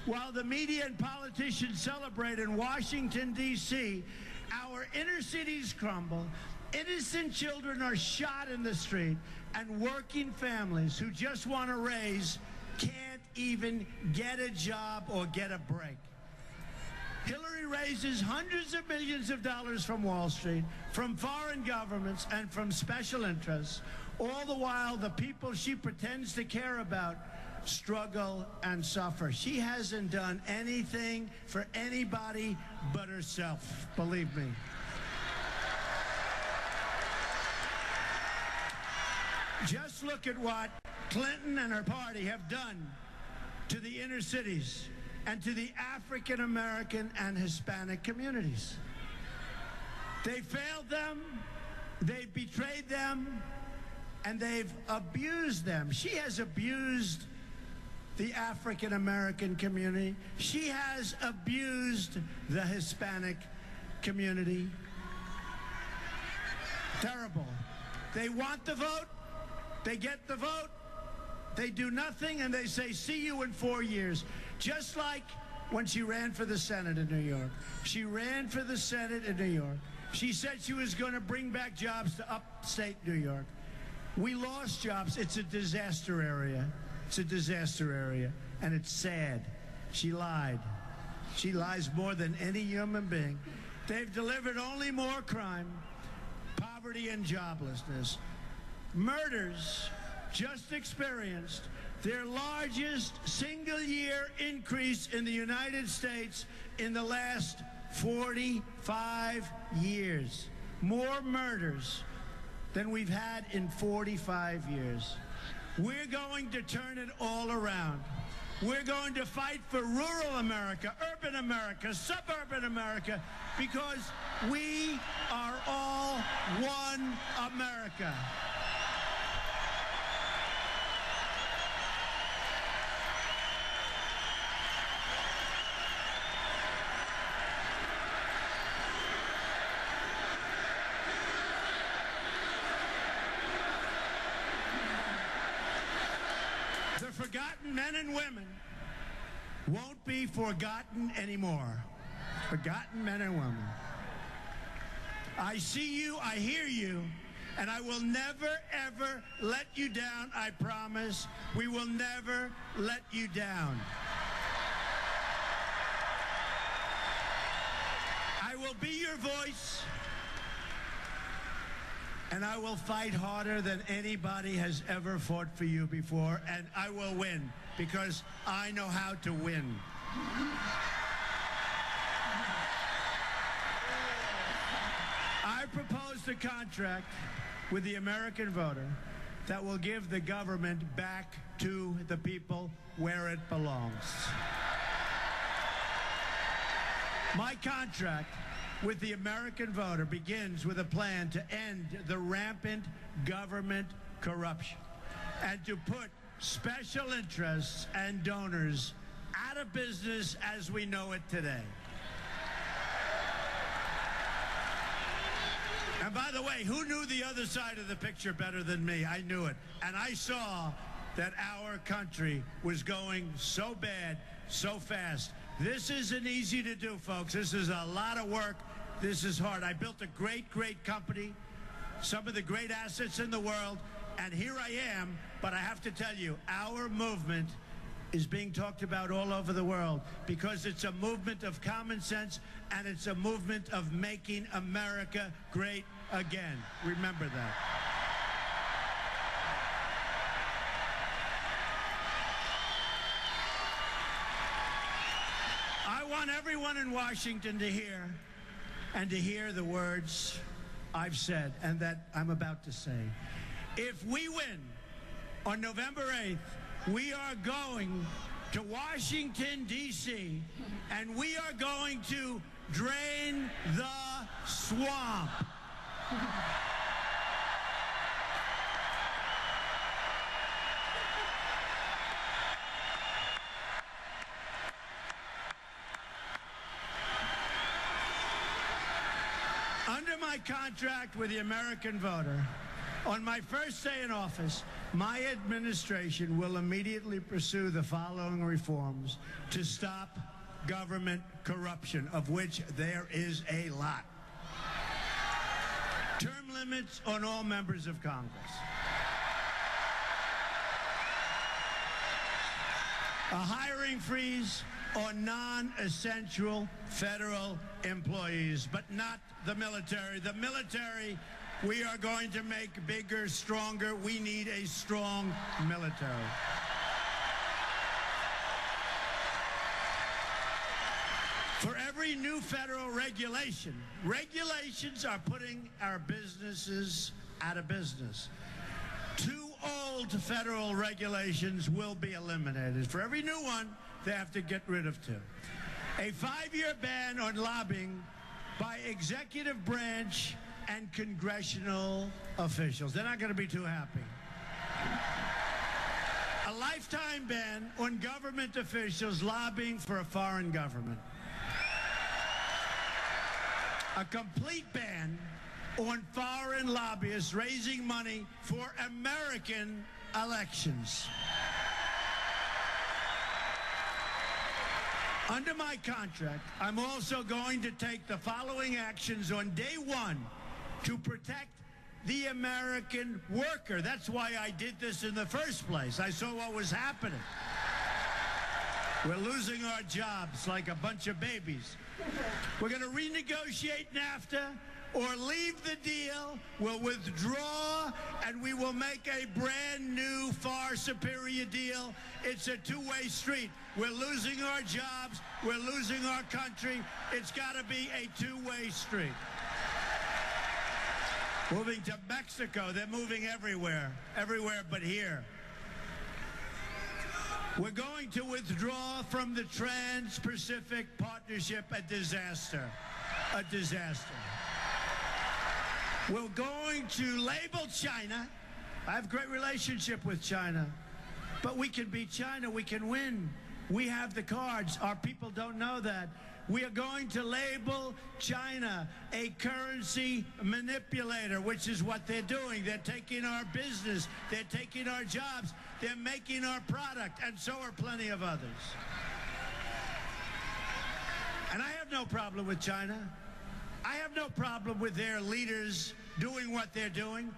While the media and politicians celebrate in Washington, D.C., our inner cities crumble, innocent children are shot in the street, and working families who just want to raise can't even get a job or get a break. Hillary raises hundreds of millions of dollars from Wall Street, from foreign governments, and from special interests. All the while, the people she pretends to care about struggle and suffer. She hasn't done anything for anybody but herself, believe me. Just look at what Clinton and her party have done to the inner cities and to the African American and Hispanic communities. They failed them, they betrayed them, and they've abused them. She has abused the African American community. She has abused the Hispanic community. Terrible. They want the vote, they get the vote, they do nothing, and they say, see you in 4 years. Just like when she ran for the Senate in New York. She ran for the Senate in New York. She said she was going to bring back jobs to upstate New York. We lost jobs. It's a disaster area. It's a disaster area, and it's sad. She lied. She lies more than any human being. They've delivered only more crime, poverty, and joblessness. Murders just experienced their largest single-year increase in the United States in the last 45 years. More murders than we've had in 45 years. We're going to turn it all around. We're going to fight for rural America, urban America, suburban America, because we are all one America. Forgotten men and women won't be forgotten anymore. Forgotten men and women. I see you, I hear you, and I will never, ever let you down, I promise. We will never let you down. I will be your voice, and I will fight harder than anybody has ever fought for you before, and I will win, because I know how to win. I proposed a contract with the American voter that will give the government back to the people where it belongs. My contract with the American voter begins with a plan to end the rampant government corruption and to put special interests and donors out of business as we know it today. And by the way, who knew the other side of the picture better than me? I knew it. And I saw that our country was going so bad, so fast. This isn't easy to do, folks. This is a lot of work. This is hard. I built a great, great company, some of the great assets in the world, and here I am. But I have to tell you, our movement is being talked about all over the world because it's a movement of common sense, and it's a movement of making America great again. Remember that. I want everyone in Washington to hear, and to hear the words I've said and that I'm about to say. If we win on November 8th, we are going to Washington, D.C., and we are going to drain the swamp. Under my contract with the American voter, On my first day in office, my administration will immediately pursue the following reforms to stop government corruption, of which there is a lot. Term limits on all members of Congress. A hiring freeze on non-essential federal employees, but not the military. The military, we are going to make bigger, stronger. We need a strong military. For every new federal regulation, regulations are putting our businesses out of business. 2 old federal regulations will be eliminated. For every new one, they have to get rid of 2. A 5-year ban on lobbying by executive branch and congressional officials. They're not going to be too happy. A lifetime ban on government officials lobbying for a foreign government. A complete ban on foreign lobbyists raising money for American elections. Under my contract, I'm also going to take the following actions on day 1 to protect the American worker. That's why I did this in the first place. I saw what was happening. We're losing our jobs like a bunch of babies. We're going to renegotiate NAFTA or leave the deal. We'll withdraw, and we will make a brand new, far superior deal. It's a two-way street. We're losing our jobs. We're losing our country. It's got to be a two-way street. Moving to Mexico. They're moving everywhere but here. We're going to withdraw from the Trans-Pacific Partnership. A disaster. A disaster. We're going to label China. I have a great relationship with China. But we can beat China. We can win. We have the cards. Our people don't know that. We are going to label China a currency manipulator, which is what they're doing. They're taking our business. They're taking our jobs. They're making our product, and so are plenty of others. And I have no problem with China. I have no problem with their leaders doing what they're doing.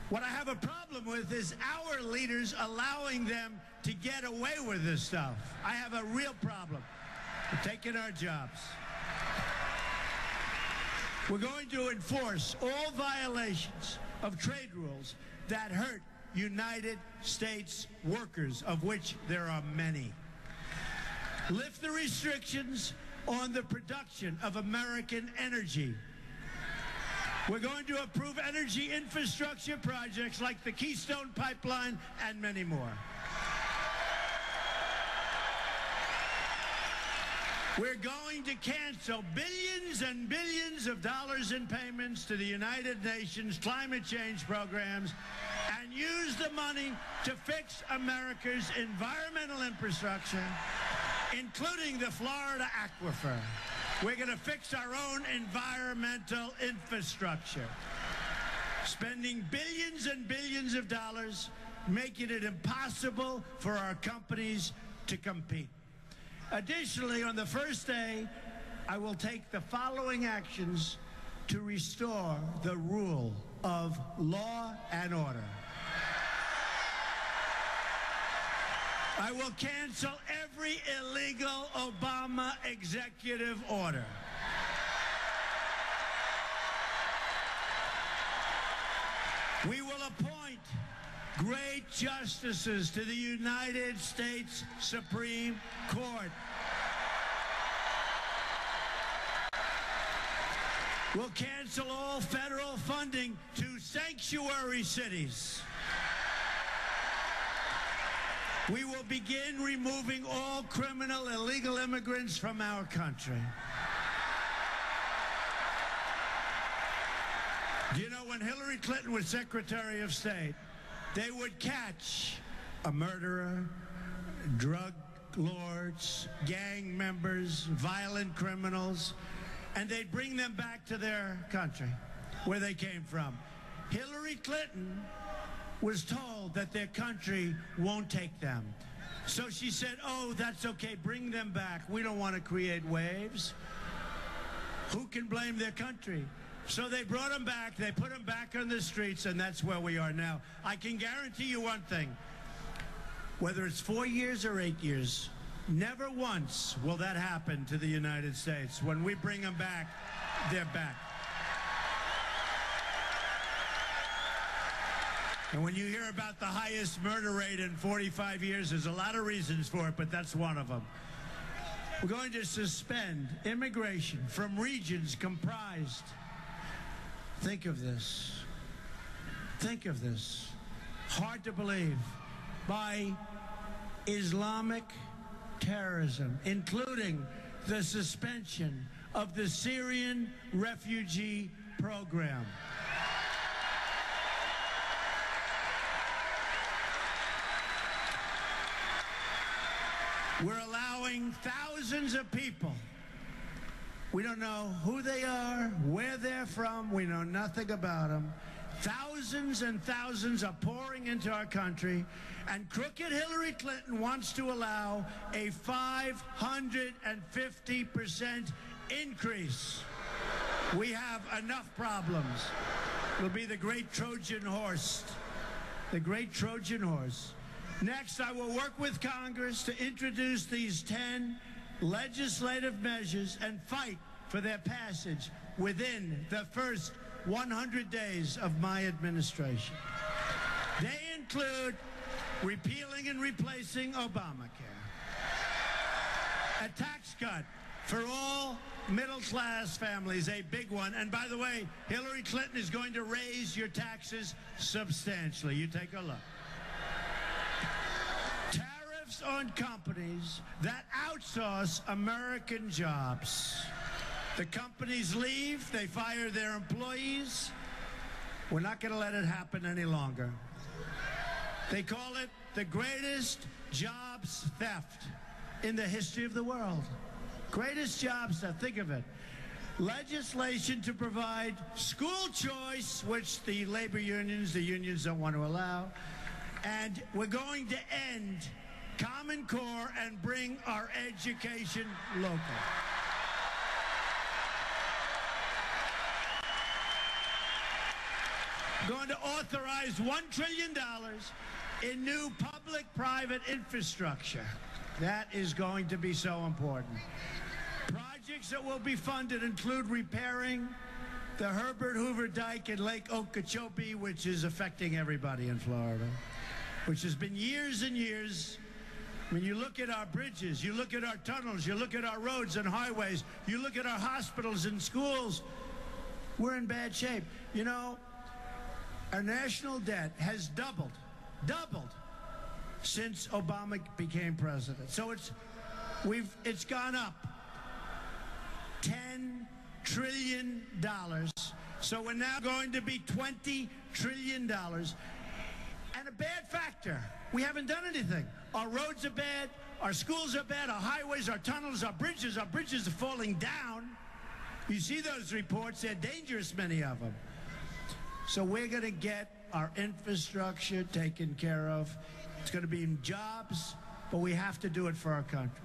What I have a problem with is our leaders allowing them to get away with this stuff. I have a real problem. We're taking our jobs. We're going to enforce all violations of trade rules that hurt United States workers, of which there are many. Lift the restrictions on the production of American energy. We're going to approve energy infrastructure projects like the Keystone Pipeline and many more. We're going to cancel billions and billions of dollars in payments to the United Nations climate change programs and use the money to fix America's environmental infrastructure, including the Florida aquifer. We're going to fix our own environmental infrastructure, spending billions and billions of dollars, making it impossible for our companies to compete. Additionally, on the first day, I will take the following actions to restore the rule of law and order. I will cancel every illegal Obama executive order. We will appoint great justices to the United States Supreme Court. We'll cancel all federal funding to sanctuary cities. We will begin removing all criminal illegal immigrants from our country. Do you know when Hillary Clinton was Secretary of State, they would catch a murderer, drug lords, gang members, violent criminals, and they'd bring them back to their country, where they came from. Hillary Clinton was told that their country won't take them. So she said, oh, that's okay, bring them back. We don't want to create waves. Who can blame their country? So they brought them back, they put them back on the streets, and that's where we are now. I can guarantee you one thing. Whether it's 4 years or 8 years, never once will that happen to the United States. When we bring them back, they're back. And when you hear about the highest murder rate in 45 years, there's a lot of reasons for it, but that's one of them. We're going to suspend immigration from regions comprised, think of this, hard to believe, by Islamic terrorism, including the suspension of the Syrian refugee program. We're allowing thousands of people. We don't know who they are, where they're from. We know nothing about them. Thousands and thousands are pouring into our country, and crooked Hillary Clinton wants to allow a 550% increase. We have enough problems. It'll be the great Trojan horse. The great Trojan horse. Next, I will work with Congress to introduce these 10 legislative measures and fight for their passage within the first 100 days of my administration. They include repealing and replacing Obamacare, a tax cut for all middle-class families, a big one. And by the way, Hillary Clinton is going to raise your taxes substantially. You take a look. Tariffs on companies that outsource American jobs. The companies leave, they fire their employees. We're not going to let it happen any longer. They call it the greatest jobs theft in the history of the world. Greatest jobs theft, think of it. Legislation to provide school choice, which the labor unions, the unions don't want to allow. And we're going to end Common Core and bring our education local. Going to authorize $1 trillion in new public-private infrastructure. That is going to be so important. Projects that will be funded include repairing the Herbert Hoover Dike in Lake Okeechobee, which is affecting everybody in Florida, which has been years and years. When you look at our bridges, you look at our tunnels, you look at our roads and highways, you look at our hospitals and schools, we're in bad shape. You know, our national debt has doubled since Obama became president. So it's gone up $10 trillion. So we're now going to be $20 trillion. And a bad factor, we haven't done anything. Our roads are bad, our schools are bad, our highways, our tunnels, our bridges are falling down. You see those reports, they're dangerous, many of them. So we're going to get our infrastructure taken care of. It's going to be in jobs, but we have to do it for our country.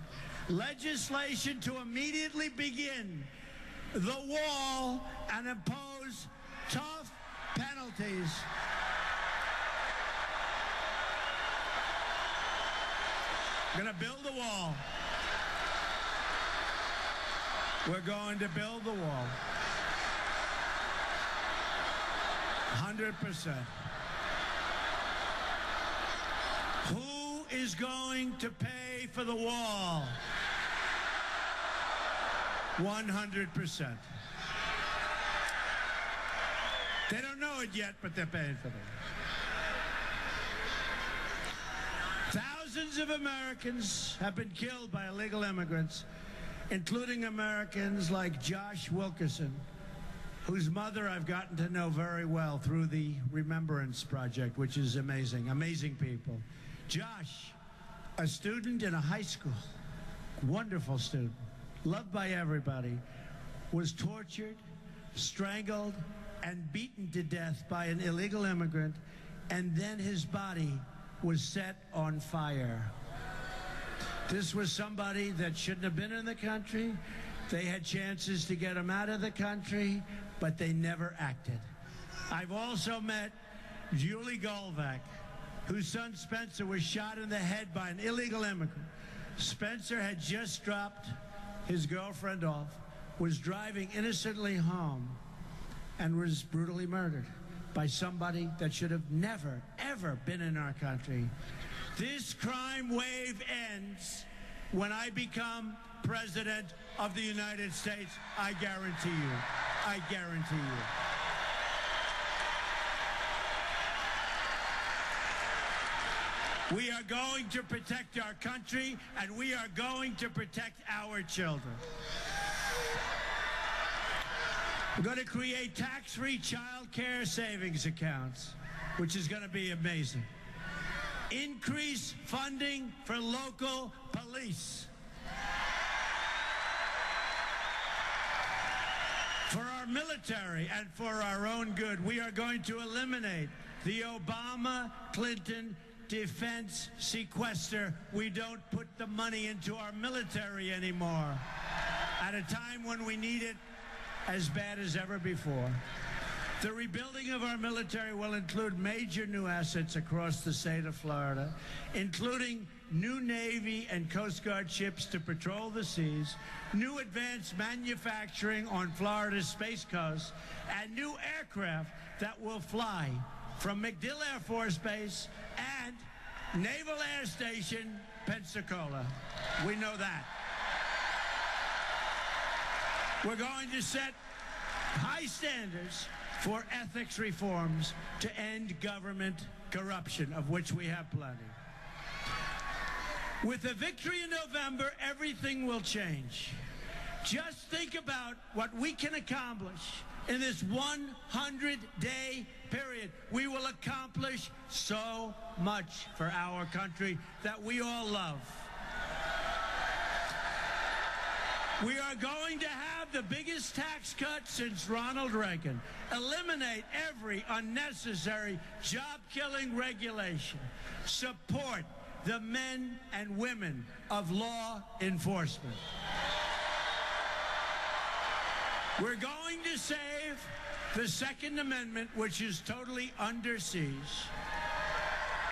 Legislation to immediately begin the wall and impose tough penalties. We're going to build the wall. We're going to build the wall. 100%. Who is going to pay for the wall? 100%. They don't know it yet, but they're paying for it. Thousands of Americans have been killed by illegal immigrants, including Americans like Josh Wilkerson, whose mother I've gotten to know very well through the Remembrance Project, which is amazing, amazing people. Josh, a student in a high school, wonderful student, loved by everybody, was tortured, strangled, and beaten to death by an illegal immigrant, and then his body was set on fire. This was somebody that shouldn't have been in the country. They had chances to get him out of the country, but they never acted. I've also met Julie Goldvac, whose son Spencer was shot in the head by an illegal immigrant. Spencer had just dropped his girlfriend off, was driving innocently home, and was brutally murdered by somebody that should have never, ever been in our country. This crime wave ends when I become President of the United States. I guarantee you. I guarantee you. We are going to protect our country, and we are going to protect our children. We're going to create tax-free child care savings accounts, which is going to be amazing. Increase funding for local police. For our military and for our own good, we are going to eliminate the Obama-Clinton defense sequester. We don't put the money into our military anymore at a time when we need it as bad as ever before. The rebuilding of our military will include major new assets across the state of Florida, including new Navy and Coast Guard ships to patrol the seas, new advanced manufacturing on Florida's Space Coast, and new aircraft that will fly from MacDill Air Force Base and Naval Air Station, Pensacola. We know that. We're going to set high standards for ethics reforms to end government corruption, of which we have plenty. With a victory in November, everything will change. Just think about what we can accomplish in this 100-day period. We will accomplish so much for our country that we all love. We are going to have the biggest tax cut since Ronald Reagan. Eliminate every unnecessary job-killing regulation. Support the men and women of law enforcement. We're going to save the Second Amendment, which is totally under siege,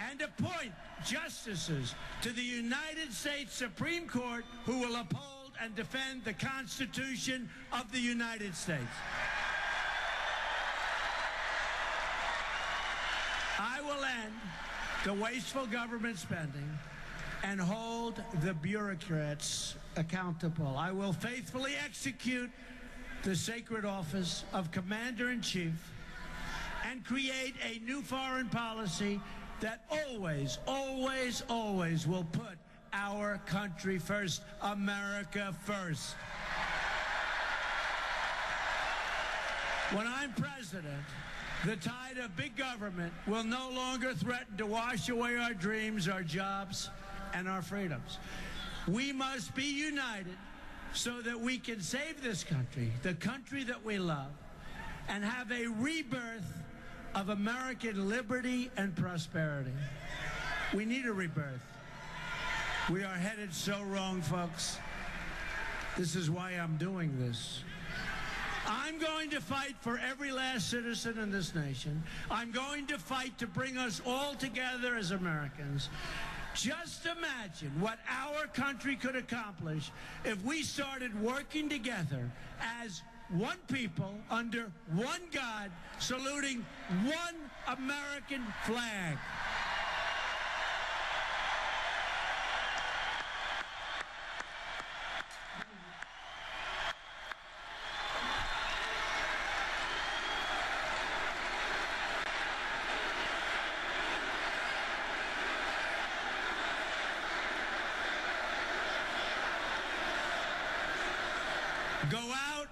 and appoint justices to the United States Supreme Court who will uphold and defend the Constitution of the United States. I will end the wasteful government spending and hold the bureaucrats accountable. I will faithfully execute the sacred office of Commander-in-Chief and create a new foreign policy that always, always, always will put our country first, America first. When I'm president, the tide of big government will no longer threaten to wash away our dreams, our jobs, and our freedoms. We must be united so that we can save this country, the country that we love, and have a rebirth of American liberty and prosperity. We need a rebirth. We are headed so wrong, folks. This is why I'm doing this. I'm going to fight for every last citizen in this nation. I'm going to fight to bring us all together as Americans. Just imagine what our country could accomplish if we started working together as one people under one God, saluting one American flag. Go out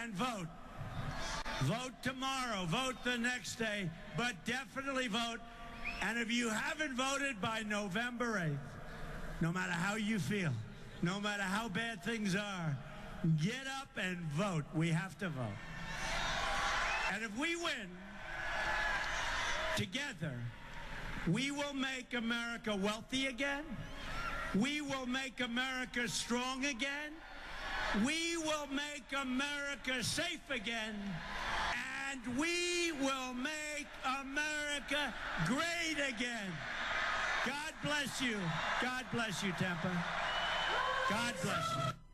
and vote. Vote tomorrow. Vote the next day. But definitely vote. And if you haven't voted by November 8th, no matter how you feel, no matter how bad things are, get up and vote. We have to vote. And if we win, together, we will make America wealthy again. We will make America strong again. We will make America safe again. And we will make America great again. God bless you. God bless you, Tampa. God bless you.